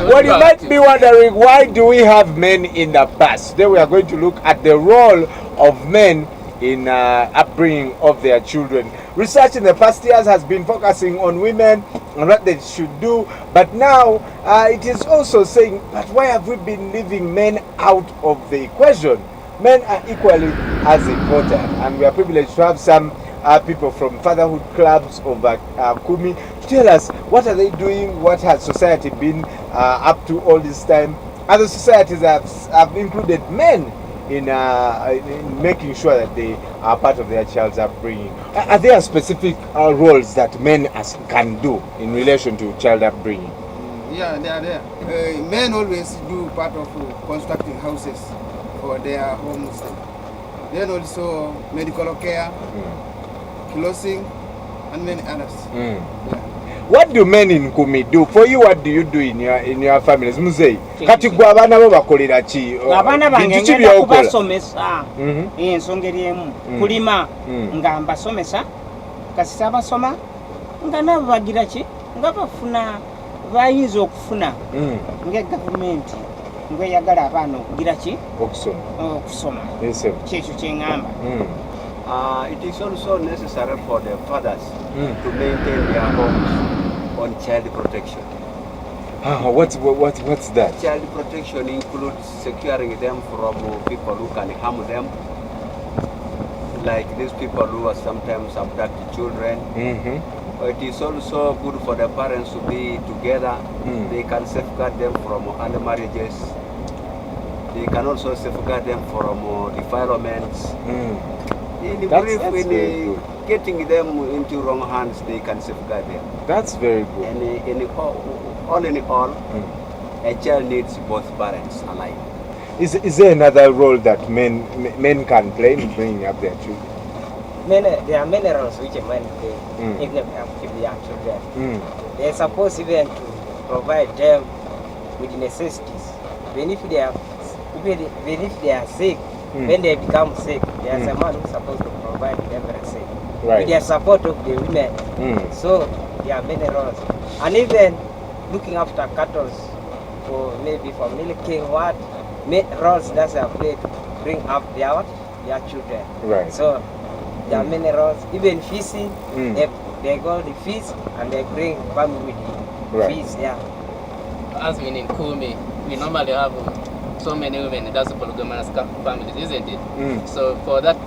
Well, you might be wondering, why do we have men in the past? Today we are going to look at the role of men in upbringing of their children. Research in the past years has been focusing on women and what they should do, but now it is also saying, but why have we been leaving men out of the equation? Men are equally as important, and we are privileged to have some people from fatherhood clubs of Kumi to tell us what are they doing, what has society been up to all this time. Other societies have included men in making sure that they are part of their child's upbringing. Are there specific roles that men can do in relation to child upbringing? Yeah, they are there. Men always do part of constructing houses for their homes. Then also medical care, clothing, and many others. Yeah. What do men in Kumi do? For you, what do you do in your families? Muzei. Kati gwa abana bo bakolera ki? Abana bange ngenda kubasomesa. Ensongeri emu. Kulima nga mbasomesa. Kasita basoma nga nabo bagira ki? Nga bafuna bayinza okufuna. Nge government ngwe yagala abaana okugira ki? Okusoma. Okusoma. Yes. Kyekyo kye ngamba. It is also necessary for the fathers to maintain their homes on child protection. What's that? Child protection includes securing them from people who can harm them, like these people who are sometimes abduct children. It is also good for the parents to be together. They can safeguard them from early marriages. They can also safeguard them from defilements. In brief, when getting them into wrong hands, they can safeguard them. That's very good. And all in all, a child needs both parents alive. Is there another role that men can play in bringing up their children? There are many roles which men play, even if they have to be young children. They are supposed even to provide them with necessities. Even if they are sick, when they become sick, there is a man who is supposed to provide everything. Right. With the support of the women. So there are many roles. And even looking after cattle, for maybe for milking, what roles that are played to bring up their children. Right. So there are many roles. Even fishing, they go to fish and they bring family with fish. Yeah. As we in Kumi, we normally have so many women, that's polygamous families, isn't it? So for that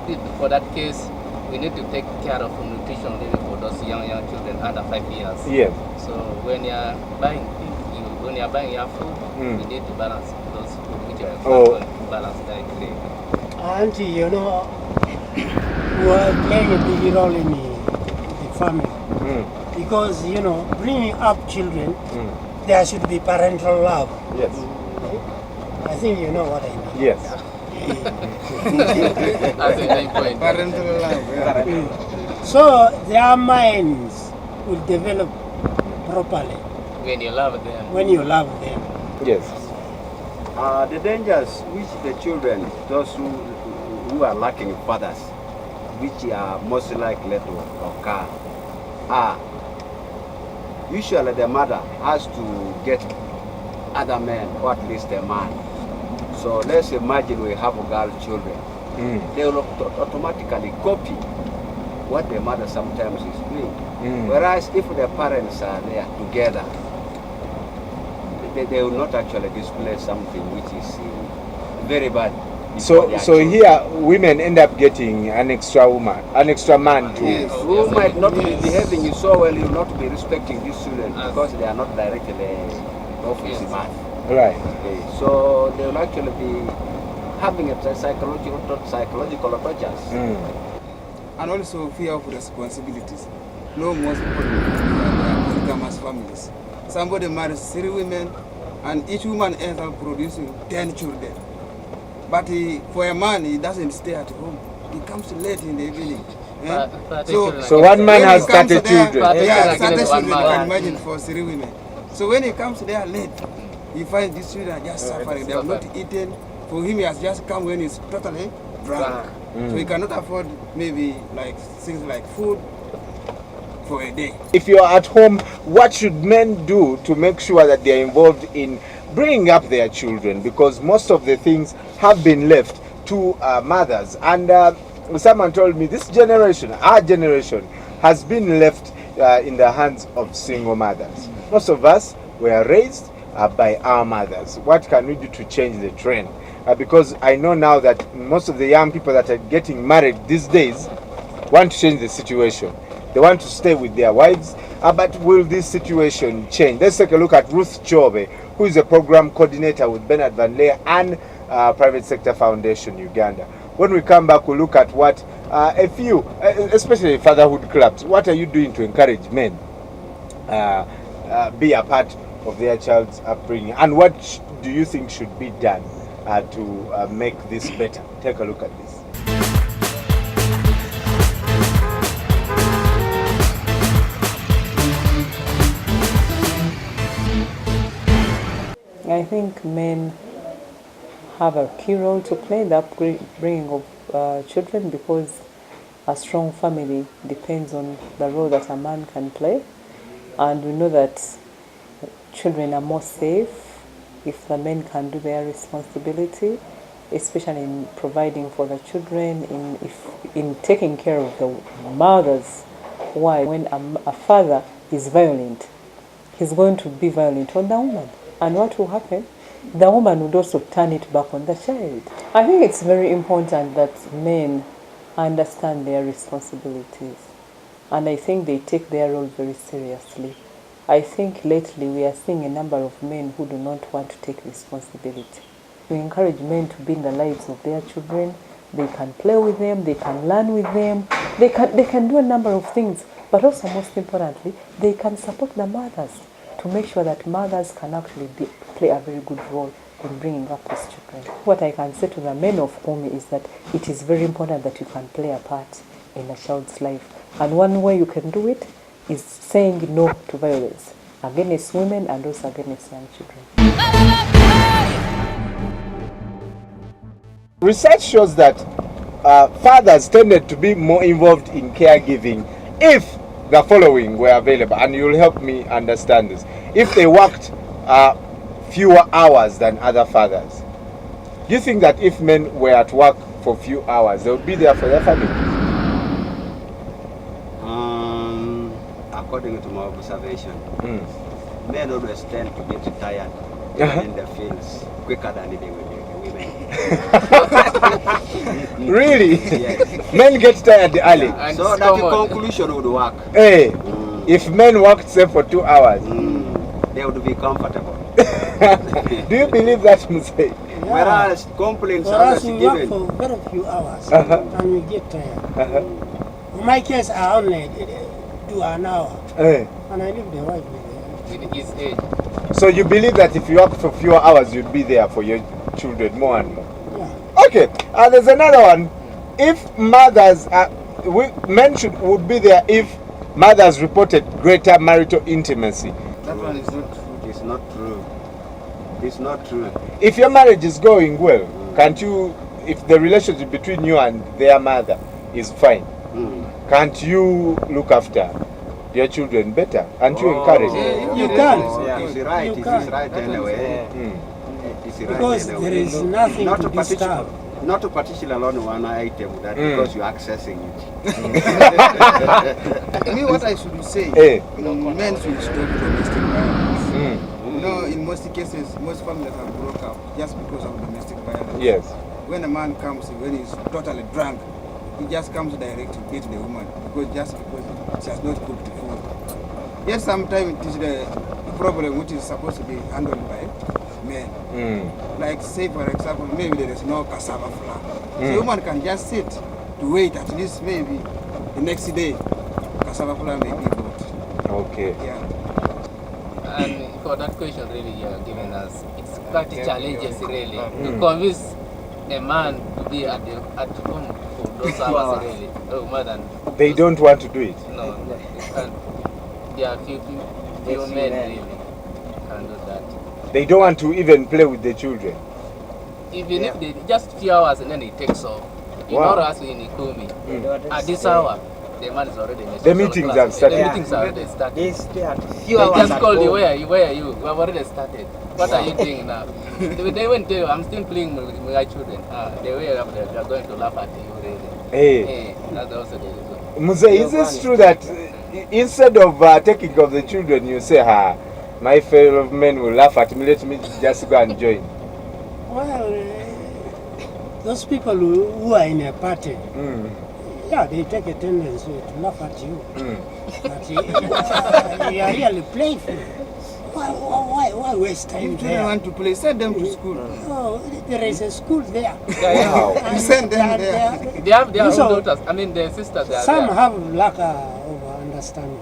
case, we need to take care of nutrition really for those young children under 5 years. Yes. So when you're buying your food, we need to balance those food which are balanced diet. Auntie, you know, we are playing a big role in the family because, you know, bringing up children, there should be parental love. Yes. I think you know what I mean. Yes. That's a main point. Parental love. Yeah. So their minds will develop properly When you love them. when you love them. Yes. The dangers which the children, those who are lacking fathers, which are most likely to occur, are usually the mother has to get other men, or at least a man. So let's imagine we have girl children. They will automatically copy what the mother sometimes is doing. Whereas if the parents are there together, they will not actually display something which is very bad. So here women end up getting an extra woman, an extra man too. Yes. Who might not be behaving so well, you will not be respecting these children because they are not directly of his man. Right. Okay. So they will actually be having a psychological tortures. And also fear of responsibilities. No, most people are polygamous families. Somebody marries 3 women and each woman ends up producing 10 children. But for a man, he doesn't stay at home. He comes late in the evening. So one man has 30 children. Yeah, 30 children, you can imagine, for 3 women. So when he comes there late, he finds these children are just suffering. They have not eaten. For him, he has just come when he's totally drunk. So he cannot afford maybe like things like food for a day. If you're at home, what should men do to make sure that they're involved in bringing up their children? Because most of the things have been left to mothers. And someone told me this generation, our generation, has been left in the hands of single mothers. Most of us were raised by our mothers. What can we do to change the trend? Because I know now that most of the young people that are getting married these days want to change the situation. They want to stay with their wives, but will this situation change? Let's take a look at Ruth Chobe, who is a program coordinator with Bernard Van Leer and Private Sector Foundation Uganda. When we come back, we'll look at what a few, especially fatherhood clubs, what are you doing to encourage men be a part of their child's upbringing, and what do you think should be done to make this better? Take a look at this. I think men have a key role to play in the upbringing of children, because a strong family depends on the role that a man can play. And we know that children are more safe if the men can do their responsibility, especially in providing for the children, in taking care of the mothers. Why? When a father is violent, he's going to be violent on the woman. And what will happen? The woman would also turn it back on the child. I think it's very important that men understand their responsibilities. And I think they take their role very seriously. I think lately we are seeing a number of men who do not want to take responsibility. We encourage men to be in the lives of their children. They can play with them, they can learn with them, they can do a number of things. But also, most importantly, they can support the mothers to make sure that mothers can actually play a very good role in bringing up these children. What I can say to the men of Kumi is that it is very important that you can play a part in a child's life. And one way you can do it is saying no to violence against women and also against young children. Research shows that fathers tended to be more involved in caregiving if the following were available, and you'll help me understand this. If they worked fewer hours than other fathers, do you think that if men were at work for few hours, they would be there for their family? According to my observation, men always tend to get tired in the fields quicker than the women. Really? Yes. Men get tired early. And So that the conclusion would work. Hey, if men worked say for 2 hours, They would be comfortable. do you believe that, Musei? Whereas complaints For are us, we given. work for very few hours and we get tired. In my case, I only do an hour Hey. and I leave the wife with with his age. So you believe that if you work for fewer hours, you'd be there for your children more and more? Yeah. Okay, there's another one. If mothers, men would be there if mothers reported greater marital intimacy. That one is not true. It's not true. It's not true. If your marriage is going well, can't you, if the relationship between you and their mother is fine, can't you look after your children better? And you encourage them? You can. It's right. You It is can. right anyway. It's right Because anyway. there is nothing Not to to partition, disturb. not to partition alone one item that because you're accessing it. Me, what I should say, Hey. men should stop domestic violence. You know, in most cases, most families have broke up just because of domestic violence. Yes. When a man comes, when he's totally drunk, he just comes direct to beat the woman because she has not cooked the food. Yes, sometimes it is the problem which is supposed to be handled by men. Like, say for example, maybe there is no cassava flour. So the woman can just sit to wait at least maybe the next day cassava flour may be bought. Okay. Yeah. And for that question really you are giving us, it's quite challenges really to convince a man to be at home for those hours really. Oh, more than They don't want to do it. no, you can't. There are few men really can do that. They don't want to even play with the children. Even if they just few hours and then it takes off. You Wow. know us in Ikumi. At this hour, the man is already in The meetings have started. The meetings have already started. They start They few hours just at called you, home. where are you? We have already started. What are you doing now? They went to you, I'm still playing with my children. The way up there, they are going to laugh at you really. Hey. That's also the reason. Muse, is it true that instead of taking care of the children, you say, my fellow men will laugh at me, let me just go and join? Well, those people who are in a party, yeah, they take a tendency to laugh at you. But you are really playful. Why waste time If children there? want to play, send them to school. Oh, there is a school there. Wow. You send them there. They have their own So, daughters, I mean their sisters, they are Some there. have lack of understanding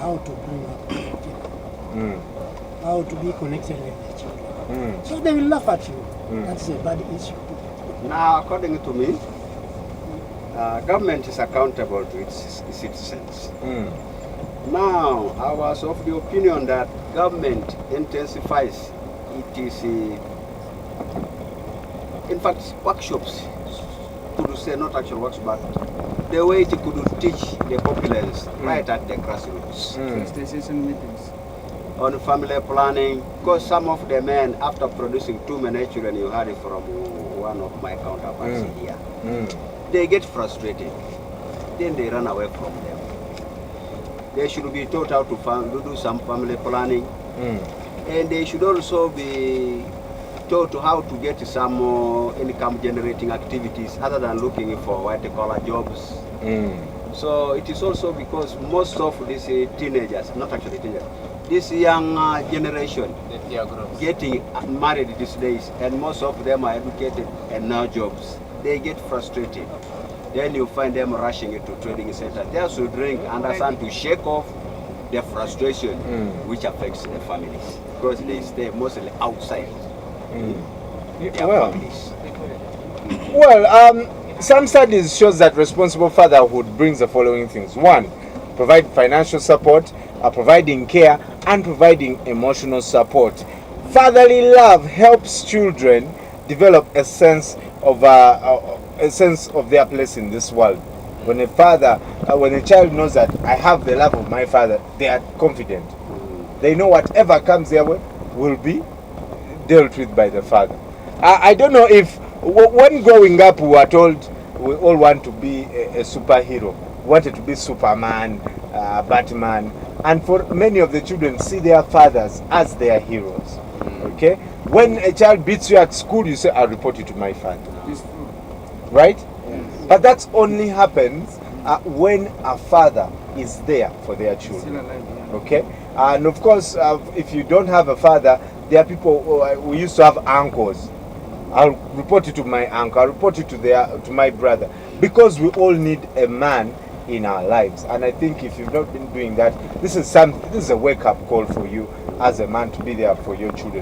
how to bring up people, how to be connected with the children. So they will laugh at you. That's a bad issue. Now, according to me, government is accountable to its citizens. Now, I was of the opinion that government intensifies its, in fact, workshops, could say not actual works, but the way it could teach the populace right at the grassroots. Station meetings. On family planning, because some of the men, after producing too many children, you heard it from one of my counterparts here, they get frustrated, then they run away from them. They should be taught how to do some family planning, and they should also be taught how to get some income generating activities other than looking for white collar jobs. So it is also because most of these teenagers, not actually teenagers, this young generation They are grown. getting married these days, and most of them are educated and now jobs. They get frustrated. Then you find them rushing into trading centers. They should drink, understand, to shake off the frustration which affects the families, because they stay mostly outside their Well, families. some studies shows that responsible fatherhood brings the following things. One, provide financial support, providing care, and providing emotional support. Fatherly love helps children develop a sense of their place in this world. When a father, when a child knows that I have the love of my father, they are confident. They know whatever comes their way will be dealt with by the father. I don't know if when growing up we were told we all want to be a superhero, wanted to be Superman, Batman, and for many of the children see their fathers as their heroes. Okay, when a child beats you at school, you say, I'll report you to my father. It's true. Right? But that only happens when a father is there for their Still children. alive, yeah. Okay, and of course, if you don't have a father, there are people. We used to have uncles. I'll report you to my uncle. I'll report you to my brother, because we all need a man in our lives. And I think if you've not been doing that, this is a wake-up call for you as a man to be there for your children.